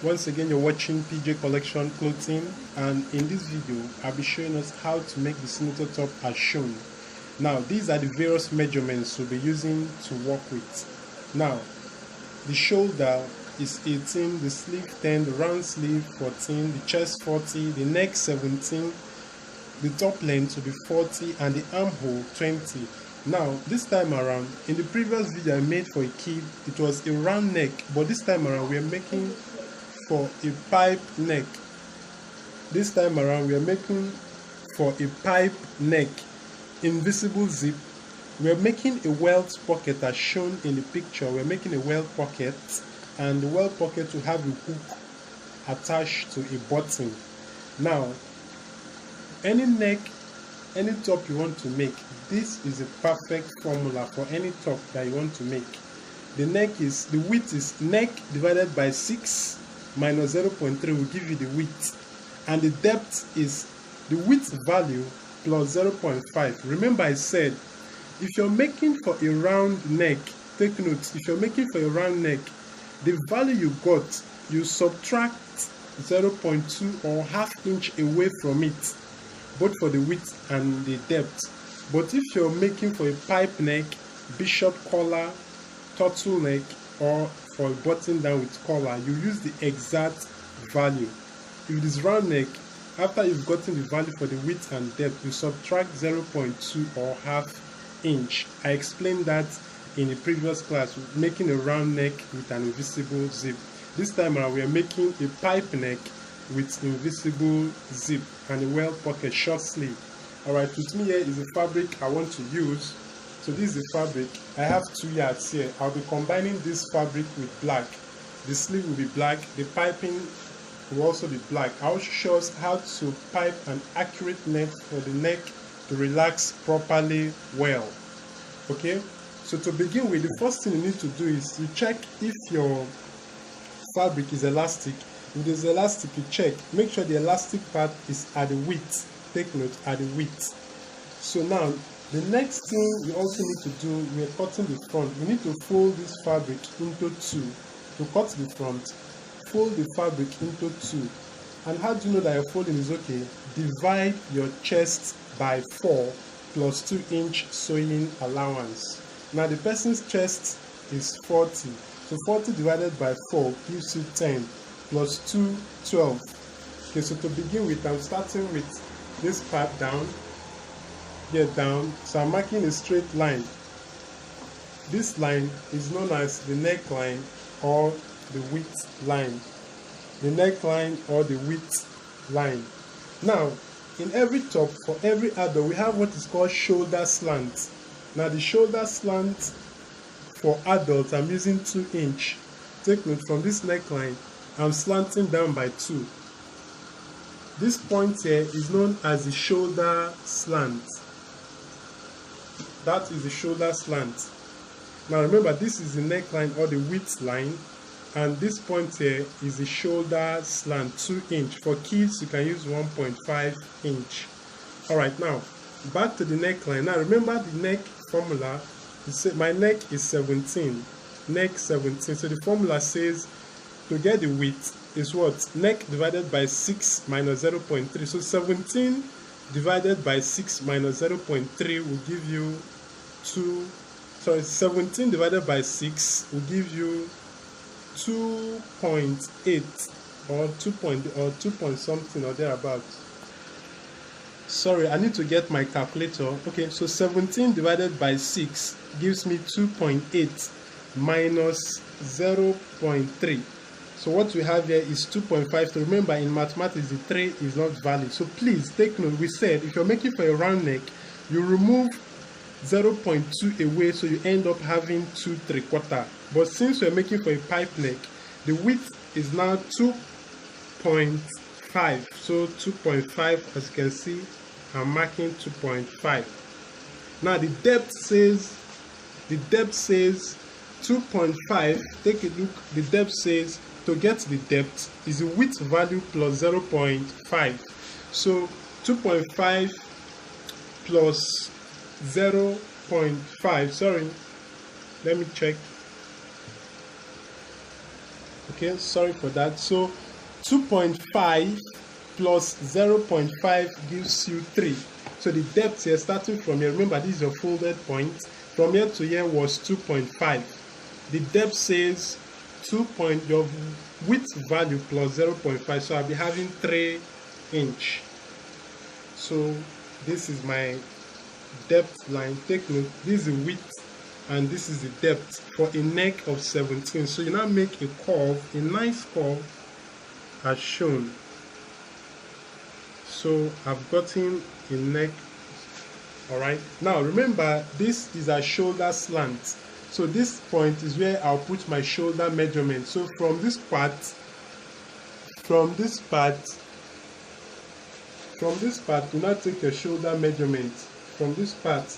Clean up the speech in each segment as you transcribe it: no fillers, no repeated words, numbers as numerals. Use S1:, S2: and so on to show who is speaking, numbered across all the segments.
S1: Once again, you're watching PJ Collection Clothing, and in this video I'll be showing us how to make the senator top as shown. Now these are the various measurements we'll be using to work with. Now the shoulder is 18, the sleeve 10, the round sleeve 14, the chest 40, the neck 17, the top length will be 40, and the armhole 20. Now this time around, in the previous video I made for a kid, it was a round neck, but this time around we are making for a pipe neck. This time around we are making for a pipe neck, invisible zip. We are making a welt pocket as shown in the picture. We are making a welt pocket, and the welt pocket will have a hook attached to a button. Now any neck, any top you want to make, this is a perfect formula for any top that you want to make. The width is neck divided by 6 minus 0.3 will give you the width, and the depth is the width value plus 0.5. Remember I said if you're making for a round neck, take note, if you're making for a round neck, the value you got, you subtract 0.2 or half inch away from it, both for the width and the depth. But if you're making for a pipe neck, bishop collar, turtleneck, or for a button down with collar, you use the exact value. If it is round neck, after you've gotten the value for the width and depth, you subtract 0.2 or half inch. I explained that in the previous class, making a round neck with an invisible zip. This time around we are making a pipe neck with invisible zip and a welt pocket short sleeve. Alright, with me here is the fabric I want to use. So this is the fabric. I have 2 yards here. I'll be combining this fabric with black. The sleeve will be black, the piping will also be black. I'll show us how to pipe an accurate neck for the neck to relax properly well. Okay, so to begin with, the first thing you need to do is to check if your fabric is elastic. If there's elastic, you check. Make sure the elastic part is at the width. Take note, at the width. So now, the next thing we also need to do, we are cutting the front. We need to fold this fabric into 2. To cut the front, fold the fabric into 2. And how do you know that your folding is okay? Divide your chest by 4 plus 2 inch sewing allowance. Now the person's chest is 40. So 40 divided by 4 gives you 10 plus 2, 12. Okay, so to begin with, I'm starting with this part down, here down. So I'm marking a straight line. This line is known as the neckline or the width line. The neckline or the width line. Now, in every top, for every adult, we have what is called shoulder slant. Now the shoulder slant for adults, I'm using 2 inch. Take note, from this neckline, I'm slanting down by 2. This point here is known as the shoulder slant. That is the shoulder slant. Now remember, this is the neckline or the width line, and this point here is the shoulder slant, 2 inch. For kids, you can use 1.5 inch. Alright, now back to the neckline. Now remember the neck formula. My neck is 17. Neck 17. So the formula says to get the width is what? Neck divided by 6 minus 0.3. So 17 divided by 6 minus 0.3 will give you 17 divided by 6 will give you 2.8 or 2 point something or thereabout. Sorry, I need to get my calculator. Okay, so 17 divided by 6 gives me 2.8 minus 0.3. So what we have here is 2.5. So remember, in mathematics, the 3 is not valid. So please take note, we said if you're making for a round neck, you remove 0.2 away, so you end up having 2 3/4. But since we're making for a pipe neck, the width is now 2.5. So 2.5, as you can see, I'm marking 2.5. Now the depth says 2.5. Take a look. The depth says to get the depth is the width value plus 0.5. So 2.5 plus 0.5. Sorry, let me check. Okay, sorry for that. So 2.5 plus 0.5 gives you 3. So the depth here, starting from here, remember this is your folded point, from here to here was 2.5. The depth says your width value plus 0.5, so I'll be having 3 inch. So this is my depth line. Take note, this is the width and this is the depth for a neck of 17. So you now make a curve, a nice curve as shown. So I've gotten a neck. All right, now remember this is a shoulder slant, so this point is where I'll put my shoulder measurement. So from this part, do not take your shoulder measurement from this part.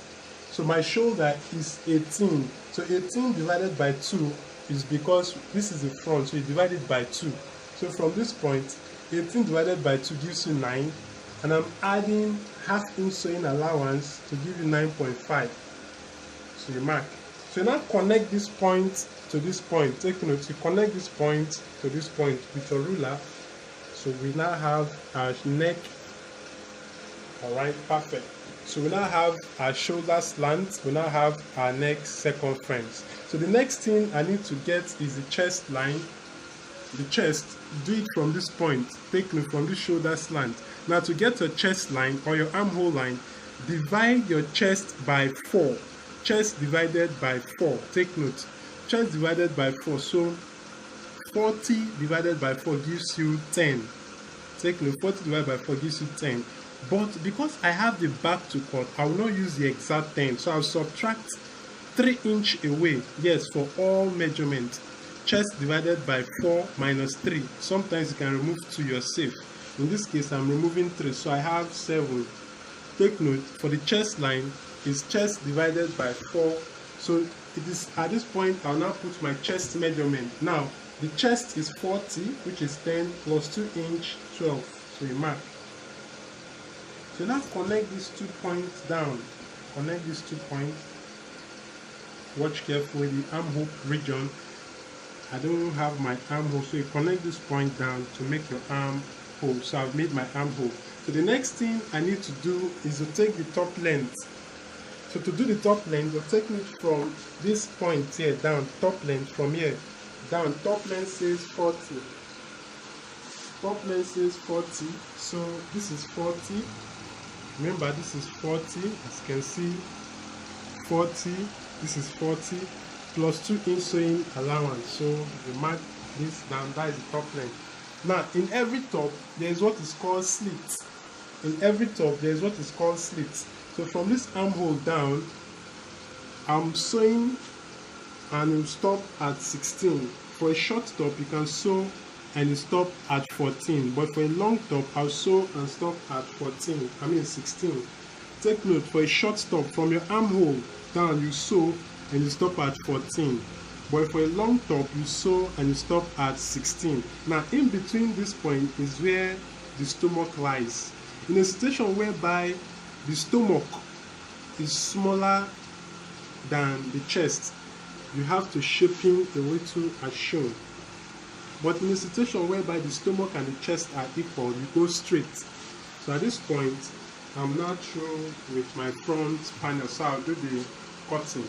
S1: So my shoulder is 18, so 18 divided by 2 is because this is the front, so you divide it by 2. So from this point, 18 divided by 2 gives you 9, and I'm adding half-inch sewing allowance to give you 9.5. So you mark. So you now connect this point to this point. Take note, you connect this point to this point with your ruler. So we now have our neck. All right, perfect. So we now have our shoulder slant. We now have our neck circumference. So the next thing I need to get is the chest line. The chest, do it from this point. Take note, from this shoulder slant. Now to get your chest line or your armhole line, divide your chest by 4. Chest divided by 4. Take note, chest divided by 4. So 40 divided by 4 gives you 10. Take note, 40 divided by 4 gives you 10. But because I have the back to cut, I will not use the exact 10. So I'll subtract 3 inch away. Yes, for all measurements. Chest divided by 4 minus 3. Sometimes you can remove 2 yourself. In this case, I'm removing 3, so I have 7. Take note, for the chest line, is chest divided by 4. So it is at this point, I'll now put my chest measurement. Now, the chest is 40, which is 10, plus 2 inch, 12. So you mark. So now connect these 2 points down. Connect these 2 points. Watch carefully the armhole region. I don't have my armhole, so you connect this point down to make your armhole. So I've made my armhole. So the next thing I need to do is to take the top length. So to do the top length, you'll take it from this point here down, top length from here down. Top length says 40. Top length says 40. So this is 40. Remember, this is 40. As you can see, 40. This is 40. Plus 2 inch sewing allowance. So you mark this down, that is the top length. Now in every top there is what is called slits. In every top there is what is called slits. So from this armhole down, I'm sewing and you stop at 16. For a short top you can sew and you stop at 14, but for a long top I'll sew and stop at 16. Take note, for a short top from your armhole down you sew and you stop at 14, but for a long top you sew and you stop at 16. Now in between this point is where the stomach lies. In a situation whereby the stomach is smaller than the chest, you have to shape in a little as shown. But in a situation whereby the stomach and the chest are equal, you go straight. So at this point I'm not through with my front panel, so I'll do the cutting.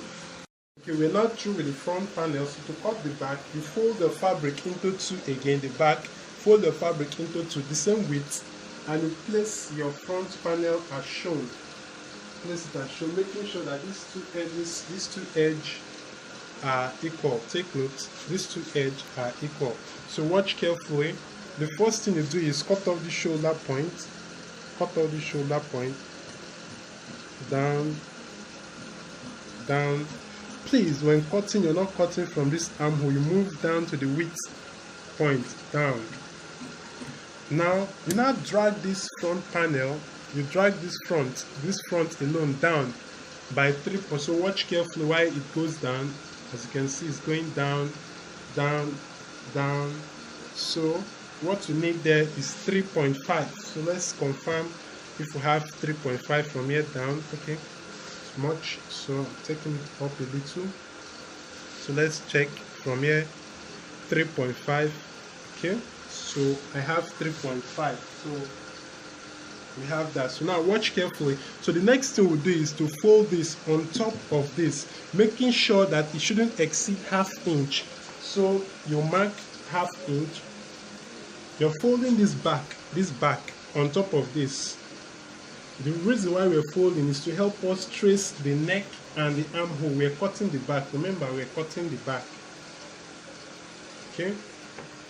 S1: Okay, we're not through with the front panel, so to cut the back, you fold the fabric into 2 again, the back, fold the fabric into 2, the same width, and you place your front panel as shown. Place it as shown, making sure that these two edges are equal. Take note, these 2 edges are equal. So watch carefully. The first thing you do is cut off the shoulder point. Cut off the shoulder point. Down, down. Please, when cutting, you're not cutting from this armhole. You move down to the width point, down. Now, you now drag this front panel. You drag this front alone down by 3 points. So watch carefully why it goes down. As you can see, it's going down, down, down. So what we need there is 3.5. So let's confirm if we have 3.5 from here down. Okay. Much, so I'm taking it up a little. So let's check from here. 3.5. Okay, so I have 3.5. So we have that. So now watch carefully. So the next thing we'll do is to fold this on top of this, making sure that it shouldn't exceed ½ inch. So you mark ½ inch. You're folding this back on top of this. The reason why we're folding is to help us trace the neck and the armhole. We're cutting the back. Remember, we're cutting the back. Okay,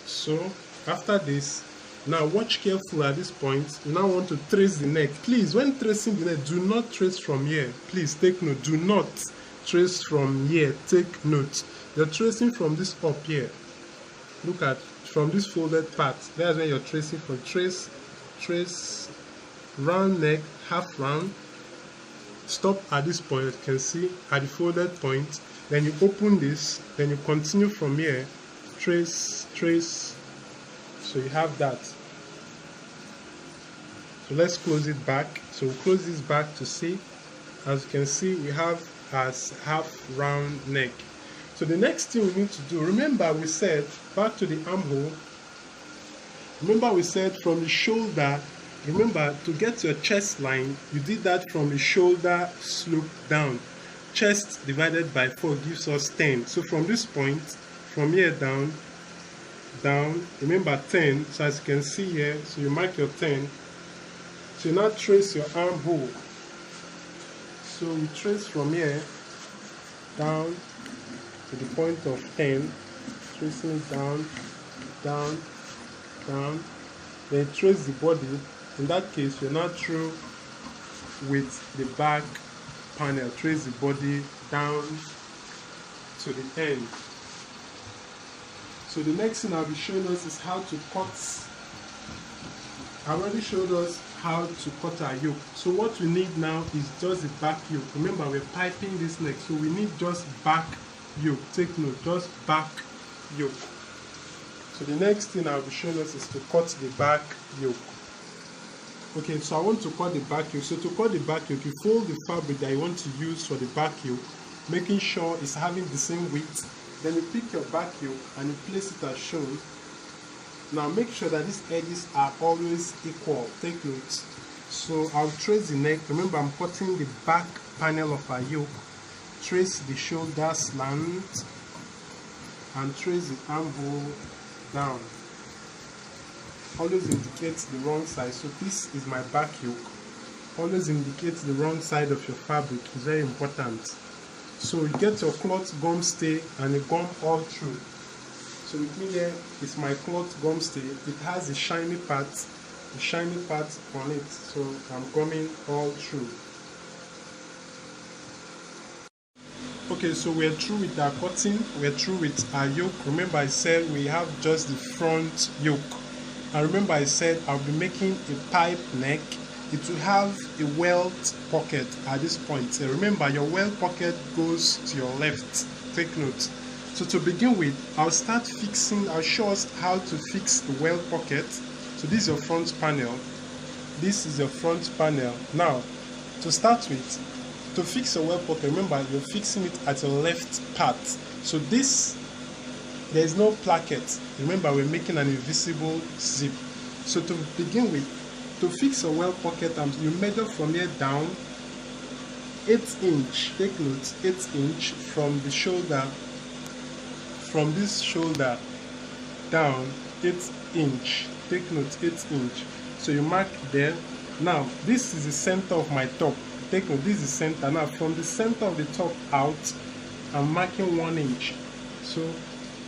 S1: so after this, now watch carefully at this point. You now want to trace the neck. Please, when tracing the neck, do not trace from here. Please take note. Do not trace from here. Take note. You're tracing from this up here. Look at from this folded part. That's where you're tracing from. Trace round neck, half round. Stop at this point. You can see at the folded point. Then you open this. Then you continue from here. Trace. So you have that. So let's close it back. So we'll close this back to see. As you can see, we have as half round neck. So the next thing we need to do, remember we said, back to the armhole, remember we said from the shoulder, remember to get your chest line, you did that from the shoulder slope down. Chest divided by 4 gives us 10. So from this point, from here down, remember 10. So as you can see here, so you mark your 10. So you now trace your armhole. So we trace from here down to the point of 10, tracing it down, then trace the body. In that case, you're not through with the back panel. Trace the body down to the end. So the next thing I'll be showing us is how to cut. I already showed us how to cut our yoke. So what we need now is just the back yoke. Remember, we're piping this neck, so we need just back yoke. Take note, just back yoke. So the next thing I'll be showing us is to cut the back yoke. Okay, so I want to cut the back yoke. So to cut the back yoke, you fold the fabric that you want to use for the back yoke, making sure it's having the same width. Then you pick your back yoke and you place it as shown. Now make sure that these edges are always equal. Take note. So I'll trace the neck. Remember, I'm cutting the back panel of our yoke. Trace the shoulder slant and trace the armhole down. Always indicates the wrong side. So this is my back yoke. Always indicates the wrong side of your fabric. It's very important. So you get your cloth gum stay and you gum all through. So with me here is my cloth gum stay. It has the shiny part on it. So I'm gumming all through. Okay, so we're through with our cutting. We're through with our yoke. Remember I said we have just the front yoke. And remember I said I'll be making a pipe neck. It will have a welt pocket at this point. So remember, your welt pocket goes to your left. Take note. So to begin with, I'll show us how to fix the welt pocket. So this is your front panel. This is your front panel. Now, to start with, to fix your welt pocket, remember you're fixing it at your left part. So this, there is no placket. Remember, we're making an invisible zip. So to begin with, to fix a welt pocket, you measure from here down 8 inch. Take note, 8 inch from the shoulder. From this shoulder down, 8 inch. Take note, 8 inch. So you mark there. Now this is the center of my top. Take note, this is the center. Now from the center of the top out, I'm marking 1 inch. So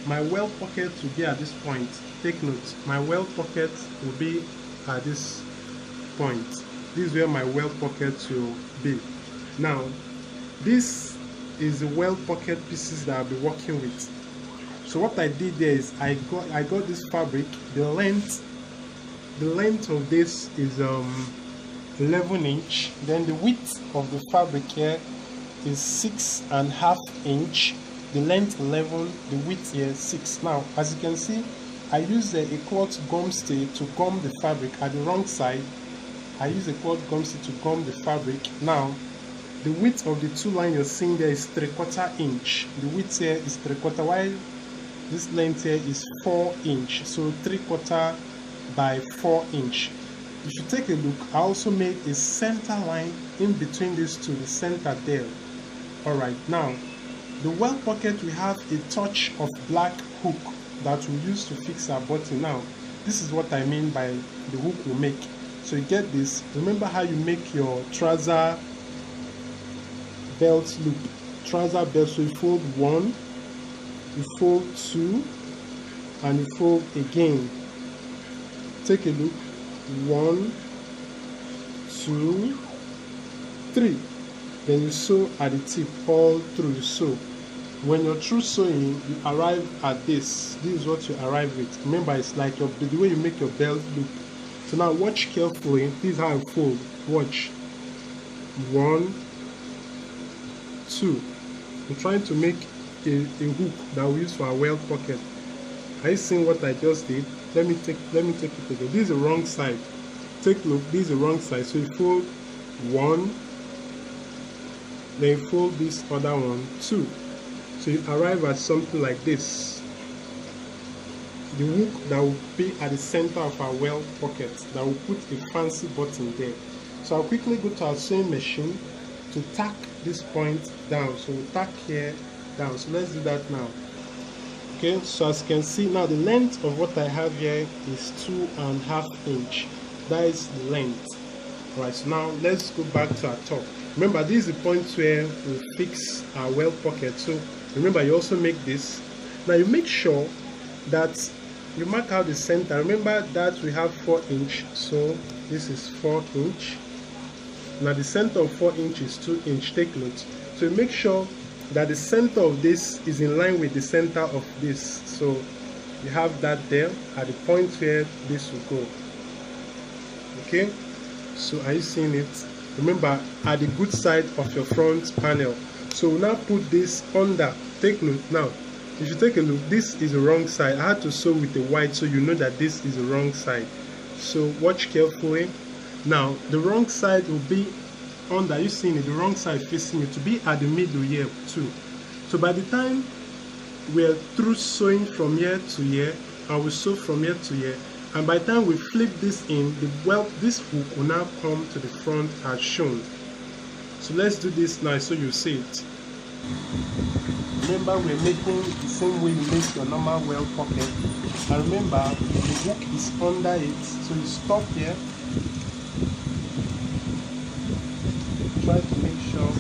S1: my welt pocket will be at this point. Take note, my welt pocket will be at this point. This is where my welt pocket will be. Now this is the welt pocket pieces that I'll be working with. So what I did there is I got this fabric. The length of this is 11 inch. Then the width of the fabric here is 6.5 inch. The length 11, the width here 6. Now as you can see, I used a cloth gum stay to gum the fabric at the wrong side. I used a cloth gum stay to gum the fabric. Now the width of the two lines you're seeing there is 3/4 inch. The width here is 3/4, while This length here is 4 inch, so 3/4 by 4 inch. If you take a look, I also made a center line in between these two, the center there. Alright, now the welt pocket, we have a touch of black hook that we use to fix our button. Now this is what I mean by the hook we make. So you get this, remember how you make your trouser belt loop, trouser belt. So you fold 1, you fold 2, and you fold again. Take a look, 1, 2, 3. Then you sew at the tip all through. You sew. When you're through sewing, you arrive at this. This is what you arrive with. Remember, it's like the way you make your belt loop. So now watch carefully. This is how I fold. Watch. 1, 2. I'm trying to make a hook that we use for our welt pocket. Are you seeing what I just did? Let me take it again. This is the wrong side. Take a look. This is the wrong side. So you fold 1, then you fold this other one, 2. So you arrive at something like this. The hook that will be at the center of our welt pocket, that will put a fancy button there. So I'll quickly go to our sewing machine to tack this point down. So we'll tack here down. So let's do that now. Okay, so as you can see now, the length of what I have here is 2.5 inch. That is the length. Alright, so now let's go back to our top. Remember, this is the point where we fix our welt pocket. So remember, you also make this. Now you make sure that you mark out the center. Remember that we have 4 inch, so this is 4 inch. Now the center of 4 inch is 2 inch. Take note. So you make sure that the center of this is in line with the center of this. So you have that there at the point where this will go. Okay, so are you seeing it? Remember, at the good side of your front panel. So we'll now put this under. Take note now. If you take a look, this is the wrong side. I had to sew with the white so you know that this is the wrong side. So watch carefully. Now the wrong side will be under. You seeing it? The wrong side facing you to be at the middle here too. So by the time we're through sewing from here to here, I will sew from here to here, and by the time we flip this in, this hook will now come to the front as shown. So let's do this now so you see it. Remember, we're making the same way you make your normal welt pocket. And remember, the hook is under it. So you stop here. Try to make sure.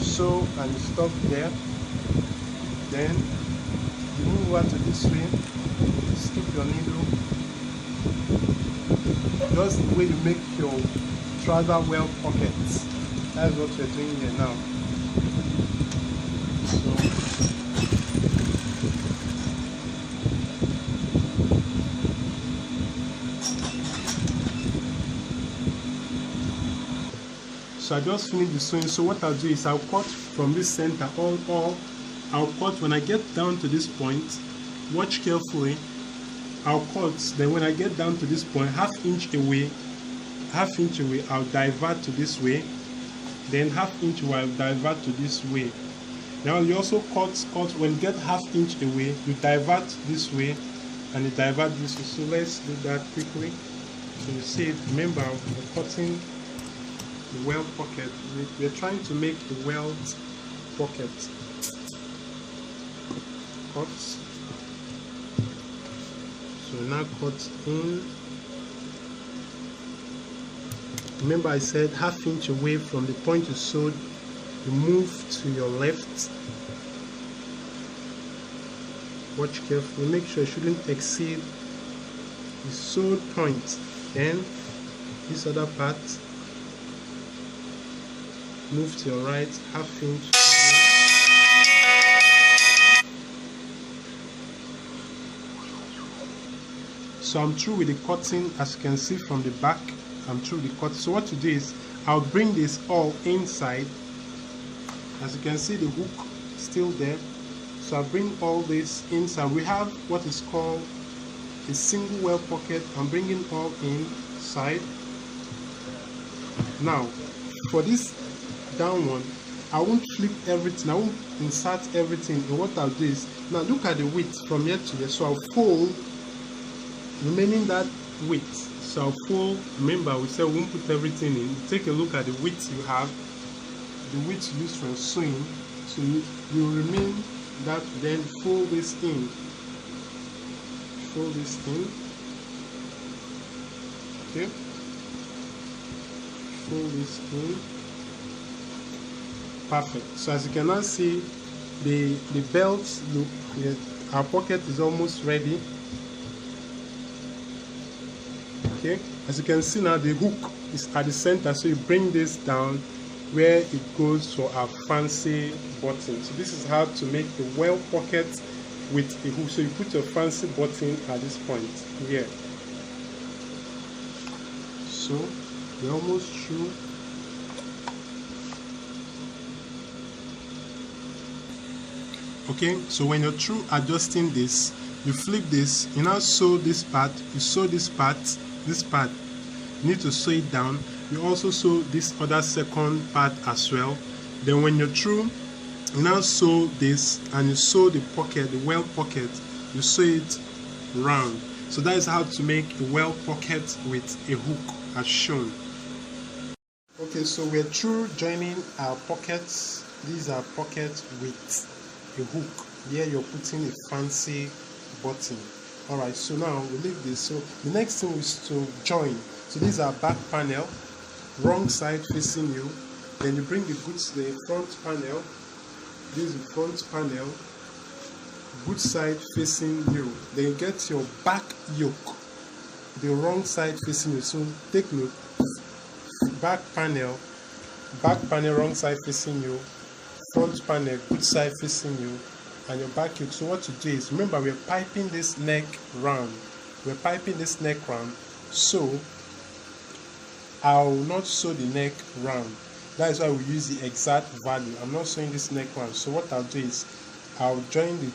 S1: Sew and you stop there. Then you move over to this way. Skip your needle. Just the way you make your trouser welt pockets. That's what we're doing here now. So I just finished the sewing. So what I'll do is I'll cut from this center all I'll cut when I get down to this point. Watch carefully. I'll cut, then when I get down to this point, half inch away, I'll divert to this way, then half inch away, I'll divert to this way. Now you also cut when you get half inch away, you divert this way and you divert this way. So let's do that quickly. So you see it. Remember, we're cutting the welt pocket. We're trying to make the welt pocket. Cut. So now cut in. Remember, I said half inch away from the point you sewed. You move to your left. Watch carefully. Make sure you shouldn't exceed the sewed point. Then this other part. Move to your right, half inch. So I'm through with the cutting. As you can see from the back, I'm through the cut. So what to do is I'll bring this all inside. As you can see, the hook still there. So I'll bring all this inside. We have what is called a single welt pocket. I'm bringing all inside. Now for this down one, I won't flip everything, I won't insert everything. And what I'll do is, now look at the width from here to here. So I'll fold remaining that width. So I'll fold, remember we said we won't put everything in. Take a look at the width you have, the width you use for sewing. So you remain that, then fold this in. Fold this in. Okay. Fold this in. Perfect. So as you can now see, the belt look, our pocket is almost ready. Okay, as you can see now, the hook is at the center, so you bring this down where it goes for our fancy button. So this is how to make the Welt Pocket with a hook. So you put your fancy button at this point here. So we're almost through. Okay, so when you're through adjusting this, you flip this, you now sew this part, you sew this part, you need to sew it down. You also sew this other second part as well. Then when you're through, you now sew this and you sew the pocket, the Welt Pocket, you sew it round. So that is how to make a Welt Pocket with a hook as shown. Okay, so we're through joining our pockets. These are pockets with a hook. Here you're putting a fancy button. Alright, so now we leave this. So the next thing is to join. So these are back panel, wrong side facing you. Then you bring the front panel. This is the front panel, good side facing you. Then you get your back yoke, the wrong side facing you. So take note, back panel, wrong side facing you, front panel, good side facing you, and your back yoke. So what you do is, remember we're piping this neck round. So I'll not sew the neck round. That is why we use the exact value. I'm not sewing this neck round. So what I'll do is, I'll join the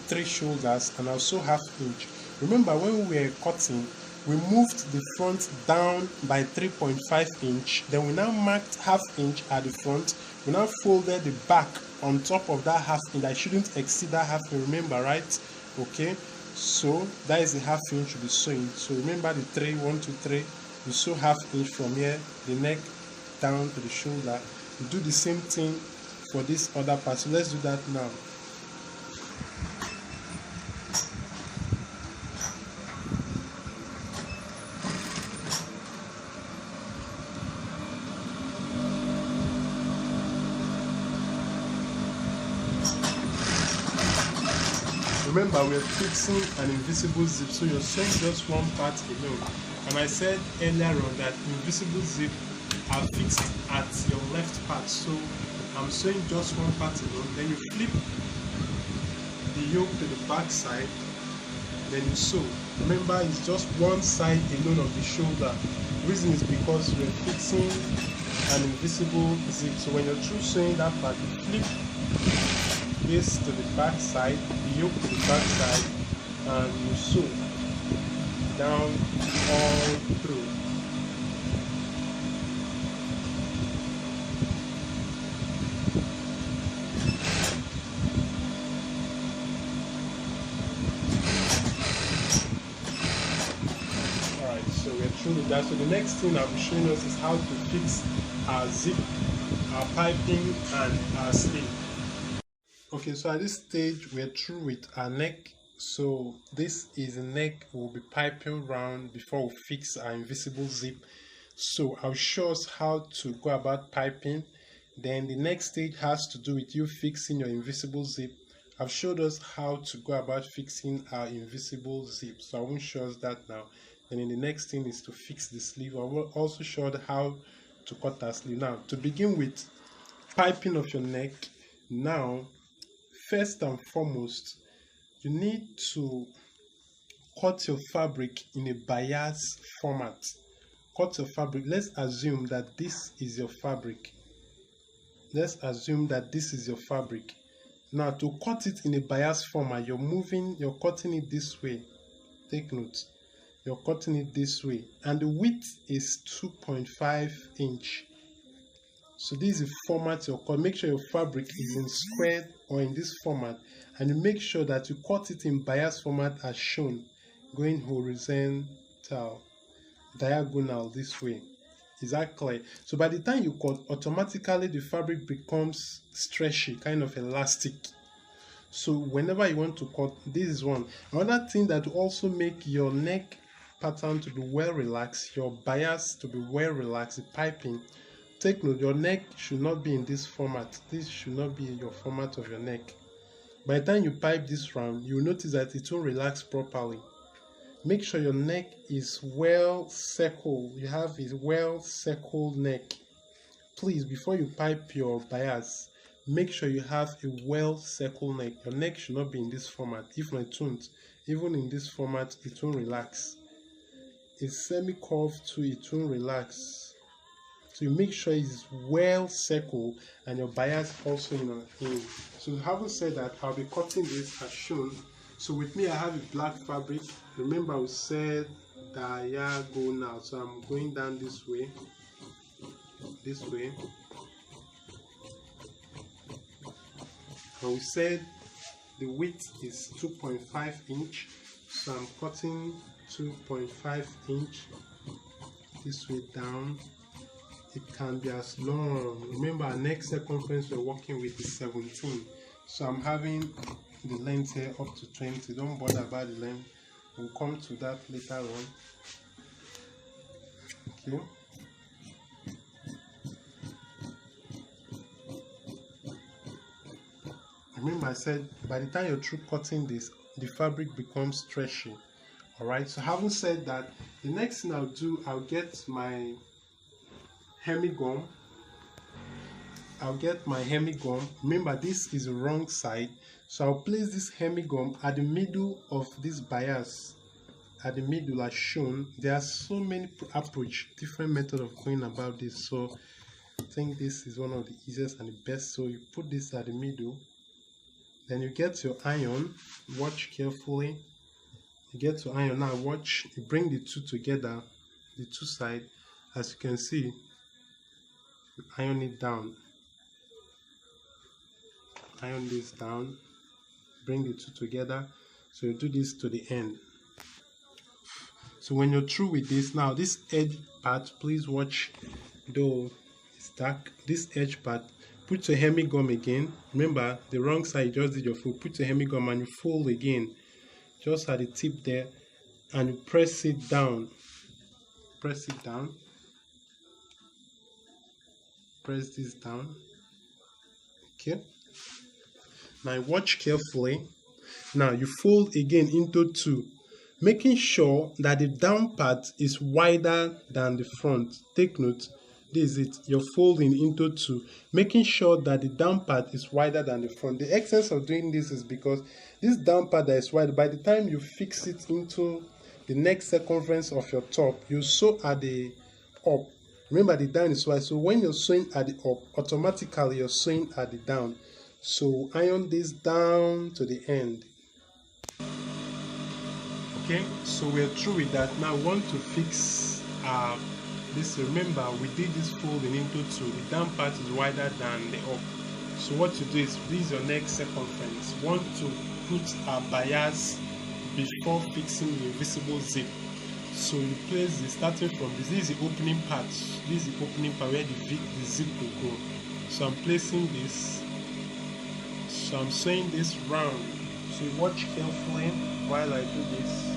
S1: three shoulders and I'll sew ½ inch. Remember when we were cutting, we moved the front down by 3.5 inch. Then we now marked ½ inch at the front. We now folded the back on top of that ½ inch. I shouldn't exceed that ½ inch, remember, right? Okay, so that is the ½ inch you'll be sewing. So remember the 3, 1, 2, 3. You sew ½ inch from here, the neck down to the shoulder. You do the same thing for this other part. So let's do that now. Remember, we're fixing an invisible zip, so you're sewing just one part alone. And I said earlier on that invisible zip are fixed at your left part, so I'm sewing just one part alone. Then you flip the yoke to the back side, then you sew. Remember, it's just one side alone of the shoulder. The reason is because we're fixing an invisible zip. So when you're through sewing that part, you flip this to the back side, the yoke to the back side, and you sew down all through. Alright, so we're through with that. So the next thing I'll be showing us is how to fix our zip, our piping, and our sleeve. Okay, so at this stage we're through with our neck. So this is the neck we'll be piping round before we fix our invisible zip. So I'll show us how to go about piping. Then the next stage has to do with you fixing your invisible zip. I've showed us how to go about fixing our invisible zip, so I won't show us that now. And then the next thing is to fix the sleeve. I will also show you how to cut our sleeve. Now, to begin with, piping of your neck. Now, first and foremost, you need to cut your fabric in a bias format. Cut your fabric. Let's assume that this is your fabric. Now, to cut it in a bias format, you're cutting it this way. Take note. You're cutting it this way. And the width is 2.5 inch. So this is the format you're cut. Make sure your fabric is in squared or in this format, and you make sure that you cut it in bias format as shown, going horizontal, diagonal this way. Is that clear? So by the time you cut, automatically the fabric becomes stretchy, kind of elastic. So whenever you want to cut, this is one. Another thing that will also make your neck pattern to be well relaxed, your bias to be well relaxed, the piping. Take note, your neck should not be in this format. This should not be your format of your neck. By the time you pipe this round, you will notice that it won't relax properly. Make sure your neck is well circled. You have a well circled neck. Please, before you pipe your bias, make sure you have a well circled neck. Your neck should not be in this format. If not, it won't. Even in this format, it won't relax. It's semi-curved too, it won't relax. So you make sure it's well circled and your bias also in. So having said that, I'll be cutting this as shown. So with me, I have a black fabric. Remember, we said diagonal. So I'm going down this way. And we said the width is 2.5 inch. So I'm cutting 2.5 inch this way down. It can be as long. Remember, our neck circumference we're working with is 17. So I'm having the length here up to 20. Don't bother about the length. We'll come to that later on. Okay. Remember, I said by the time you're through cutting this, the fabric becomes stretchy. Alright, so having said that, the next thing I'll do, I'll get my hemigum. Remember, this is the wrong side, so I'll place this hemigum at the middle of this bias, at the middle as shown. There are so many different methods of going about this, so I think this is one of the easiest and the best. So you put this at the middle, then you get your iron. Watch carefully. You get your iron. Now watch, you bring the two together, the two sides. As you can see, you iron it down. Iron this down, bring the two together. So you do this to the end. So when you're through with this, now this edge part, please watch, though it's dark, this edge part, put your hemigum again. Remember, the wrong side, you just did your fold. Put your hemigum and you fold again, just at the tip there, and you press it down. Press it down. Press this down. Okay. Now watch carefully. Now you fold again into two, making sure that the down part is wider than the front. Take note, this is it. You're folding into two, making sure that the down part is wider than the front. The essence of doing this is because this down part that is wide, by the time you fix it into the neck circumference of your top, you sew at the up. Remember, the down is wide, so when you're sewing at the up, automatically you're sewing at the down. So iron this down to the end. Okay, so we're through with that. Now we want to fix this. Remember, we did this folding into two. The down part is wider than the up. So what you do is, this is your neck circumference. You want to put a bias before fixing the invisible zip. So you place this, starting from this. This is the opening part. This is the opening part where the zip will go. So I'm placing this. So I'm sewing this round. So you watch carefully while I do this.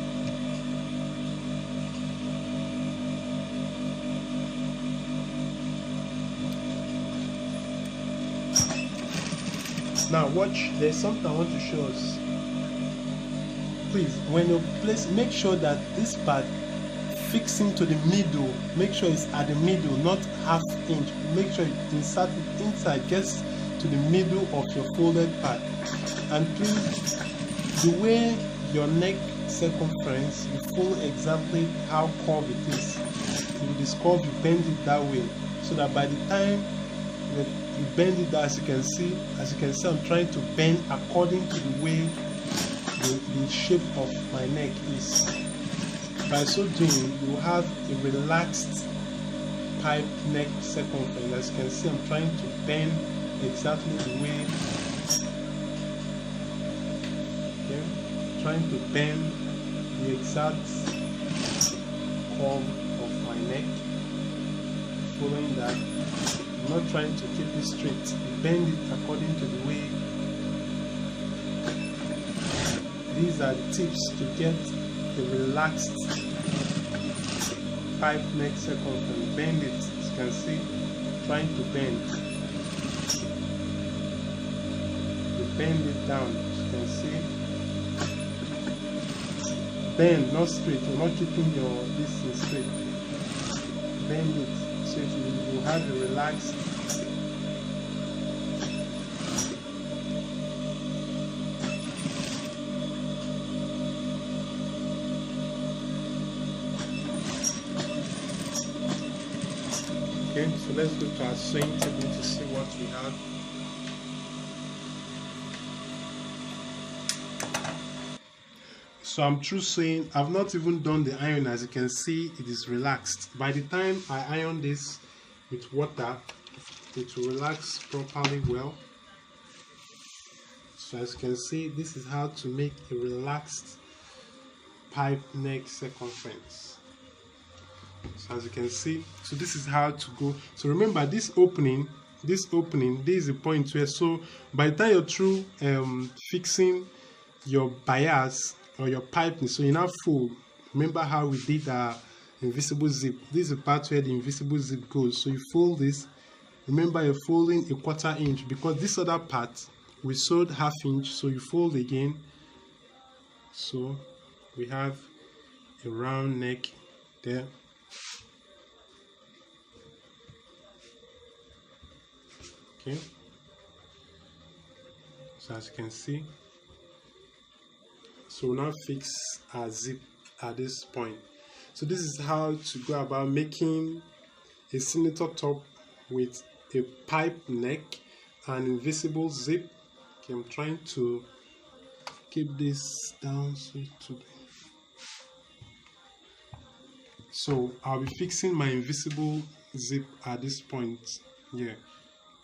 S1: Now watch, there's something I want to show us. Please, when you place, make sure that this part fixing to the middle, make sure it's at the middle, not half inch. Make sure you insert it inside, gets to the middle of your folded part. And please, the way your neck circumference, you follow exactly how curved it is. If it is curved, you bend it that way, so that by the time you bend it, as you can see, I'm trying to bend according to the way the shape of my neck is. By so doing, you will have a relaxed pipe neck circumference. As you can see, I'm trying to bend exactly the way, okay, trying to bend the exact curve of my neck, following that. I'm not trying to keep it straight, bend it according to the way. These are tips to get a relaxed pipe neck circumference. Bend it, as you can see, trying to bend. You bend it down, as you can see. Bend, not straight. You're not keeping your distance straight. Bend it so you have a relaxed. Okay, so let's go to our sewing table to see what we have. So I'm through sewing. I've not even done the iron. As you can see, it is relaxed. By the time I iron this with water, it will relax properly well. So as you can see, this is how to make a relaxed pipe neck circumference. So as you can see, so this is how to go. So remember, this opening, this is the point where, so by the time you're through fixing your bias or your piping, so you now fold. Remember how we did our invisible zip. This is the part where the invisible zip goes. So you fold this. Remember, you're folding a 1/4 inch because this other part we sewed 1/2 inch. So you fold again. So we have a round neck there. Okay. So as you can see, so we'll now fix our zip at this point. So this is how to go about making a senator top with a pipe neck and invisible zip. Okay, I'm trying to keep this down so I'll be fixing my invisible zip at this point here.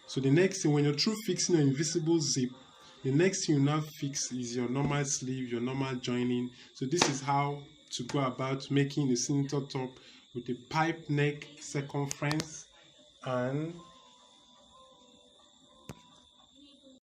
S1: So the next thing, when you're through fixing your invisible zip, the next thing you now fix is your normal sleeve, your normal joining. So this is how to go about making a senator top with a pipe neck circumference and